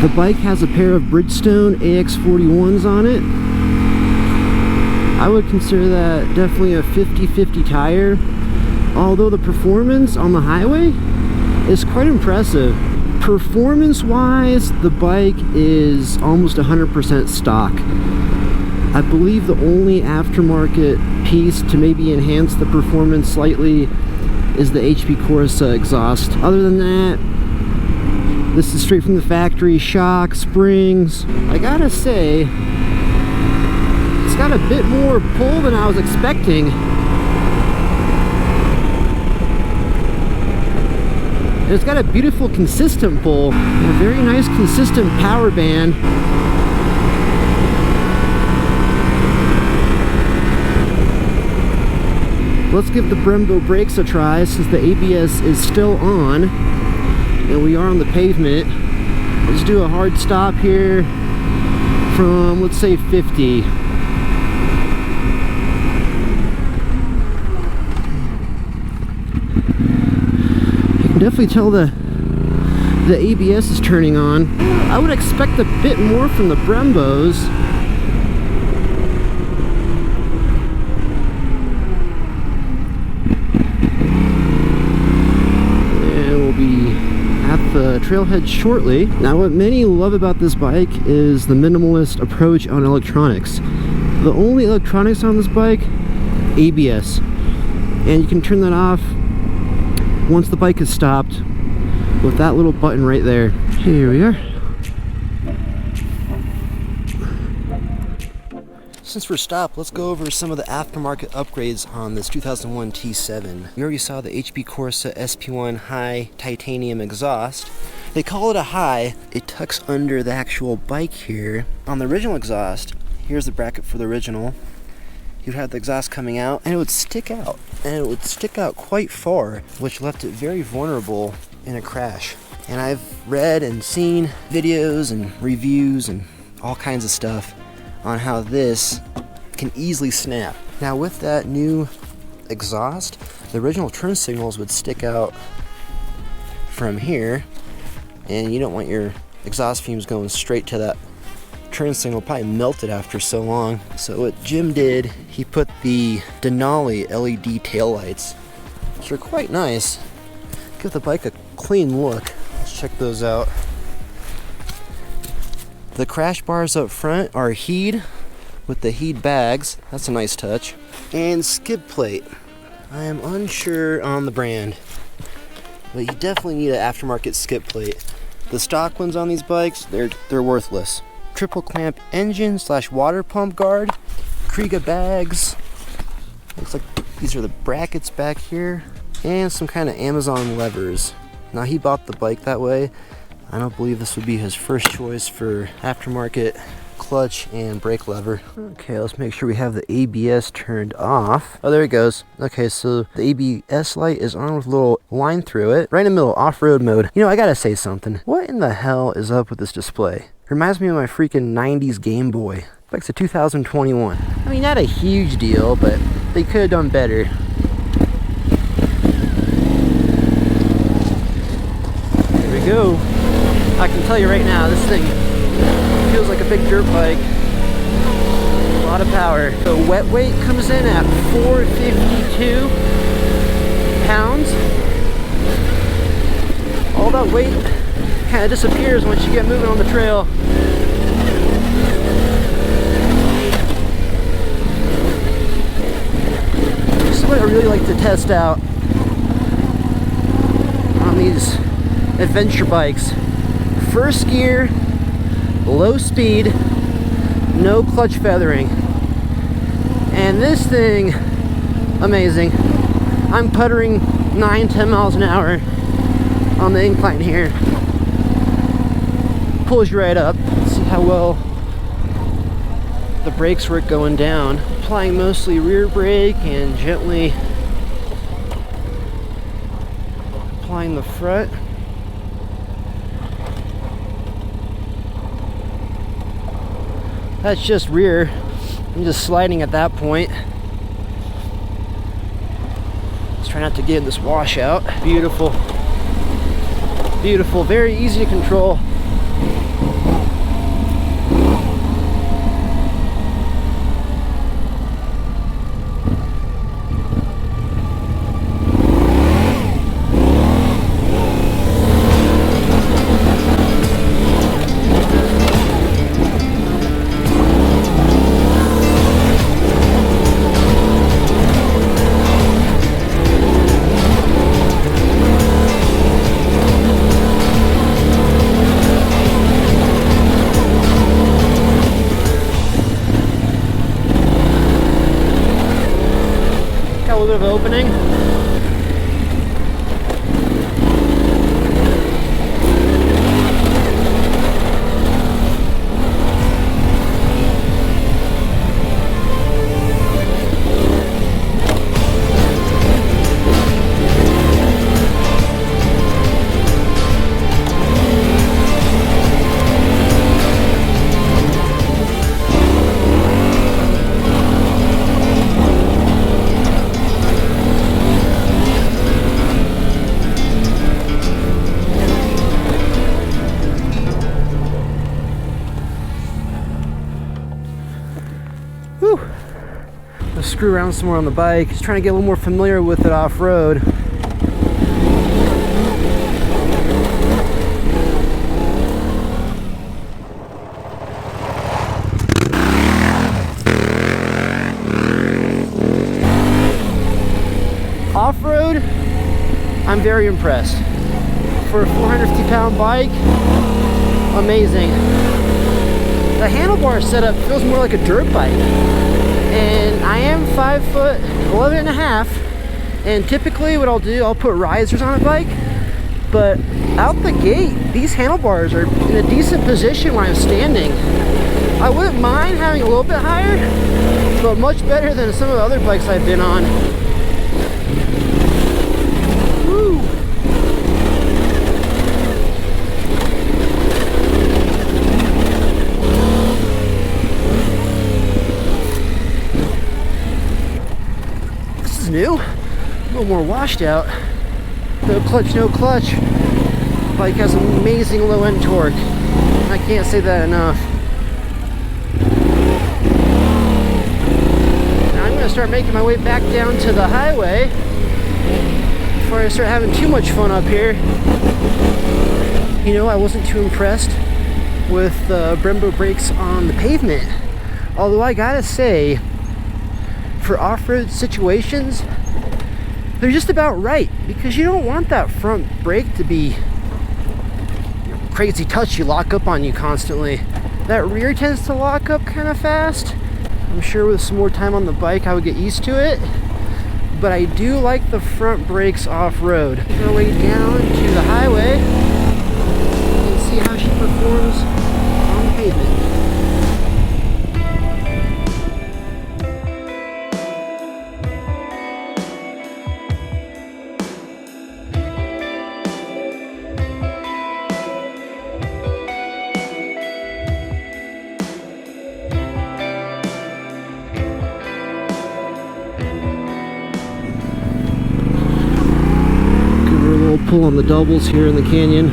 The bike has a pair of Bridgestone AX41s on it. I would consider that definitely a 50-50 tire, although the performance on the highway is quite impressive. Performance-wise, the bike is almost 100% stock. I believe the only aftermarket piece to maybe enhance the performance slightly is the HP Corsa exhaust. Other than that, this is straight from the factory. Shock, springs. I gotta say, it's got a bit more pull than I was expecting. It's got a beautiful consistent pull, and a very nice consistent power band. Let's give the Brembo brakes a try since the ABS is still on and we are on the pavement. Let's do a hard stop here from, let's say, 50. You can definitely tell the ABS is turning on. I would expect a bit more from the Brembos. The trailhead shortly. Now, what many love about this bike is the minimalist approach on electronics. The only electronics on this bike, ABS, and you can turn that off once the bike is stopped with that little button right there. Here we are. Since we're stopped, let's go over some of the aftermarket upgrades on this 2001 T7. We already saw the HP Corsa SP1 high titanium exhaust. They call it a high. It tucks under the actual bike here. On the original exhaust, here's the bracket for the original. You'd have the exhaust coming out and it would stick out. And it would stick out quite far, which left it very vulnerable in a crash. And I've read and seen videos and reviews and all kinds of stuff on how this can easily snap. Now, with that new exhaust, the original turn signals would stick out from here, and you don't want your exhaust fumes going straight to that turn signal. Probably melted after so long. So what Jim did, he put the Denali LED taillights, which are quite nice. Give the bike a clean look. Let's check those out. The crash bars up front are HEED with the HEED bags. That's a nice touch. And skid plate. I am unsure on the brand, but you definitely need an aftermarket skid plate. The stock ones on these bikes, they're worthless. Triple clamp engine / water pump guard. Kriega bags. Looks like these are the brackets back here. And some kind of Amazon levers. Now, he bought the bike that way. I don't believe this would be his first choice for aftermarket clutch and brake lever. Okay, let's make sure we have the ABS turned off. Oh, there it goes. Okay, so the ABS light is on with a little line through it. Right in the middle, off-road mode. You know, I gotta say something. What in the hell is up with this display? Reminds me of my freaking 90s Game Boy. Like it's a 2021. I mean, not a huge deal, but they could have done better. There we go. I can tell you right now, this thing feels like a big dirt bike. A lot of power. The wet weight comes in at 452 pounds. All that weight kind of disappears once you get moving on the trail. This is what I really like to test out on these adventure bikes. First gear, low speed, no clutch feathering. And this thing, amazing. I'm puttering 9-10 miles an hour on the incline here. Pulls you right up. Let's see how well the brakes work going down. Applying mostly rear brake and gently applying the front. That's just rear. I'm just sliding at that point. Let's try not to get this washout. Beautiful. Beautiful. Very easy to control. Of opening. Let's screw around some more on the bike. Just trying to get a little more familiar with it off-road. Off-road, I'm very impressed. For a 450-pound bike, amazing. The handlebar setup feels more like a dirt bike. And I am 5'11" and a half, and typically what I'll do, I'll put risers on a bike, but out the gate, these handlebars are in a decent position when I'm standing. I wouldn't mind having a little bit higher, but much better than some of the other bikes I've been on. Woo! New, a little more washed out. No clutch, no clutch. Bike has amazing low end torque. I can't say that enough. Now I'm going to start making my way back down to the highway before I start having too much fun up here. You know, I wasn't too impressed with Brembo brakes on the pavement. Although I gotta say, for off-road situations, they're just about right, because you don't want that front brake to be crazy touchy, lock up on you constantly. That rear tends to lock up kind of fast. I'm sure with some more time on the bike I would get used to it, but I do like the front brakes off-road. Make our way down to the highway and see how she performs on the pavement. Pull on the doubles here in the canyon.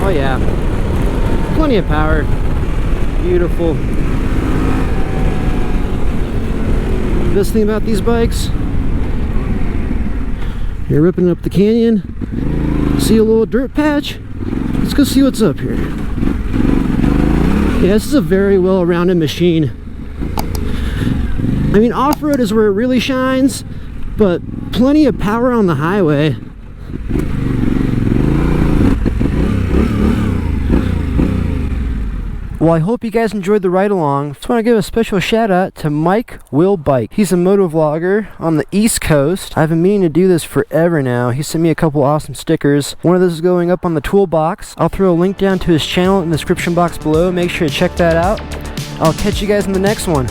Oh yeah, plenty of power. Beautiful. Best thing about these bikes, you're ripping up the canyon, see a little dirt patch, let's go see what's up here. Yeah, this is a very well-rounded machine. I mean, off-road is where it really shines, but plenty of power on the highway. Well, I hope you guys enjoyed the ride along. Just want to give a special shout out to Mike Will Bike. He's a moto vlogger on the East Coast. I've been meaning to do this forever now. He sent me a couple awesome stickers. One of those is going up on the toolbox. I'll throw a link down to his channel in the description box below. Make sure to check that out. I'll catch you guys in the next one.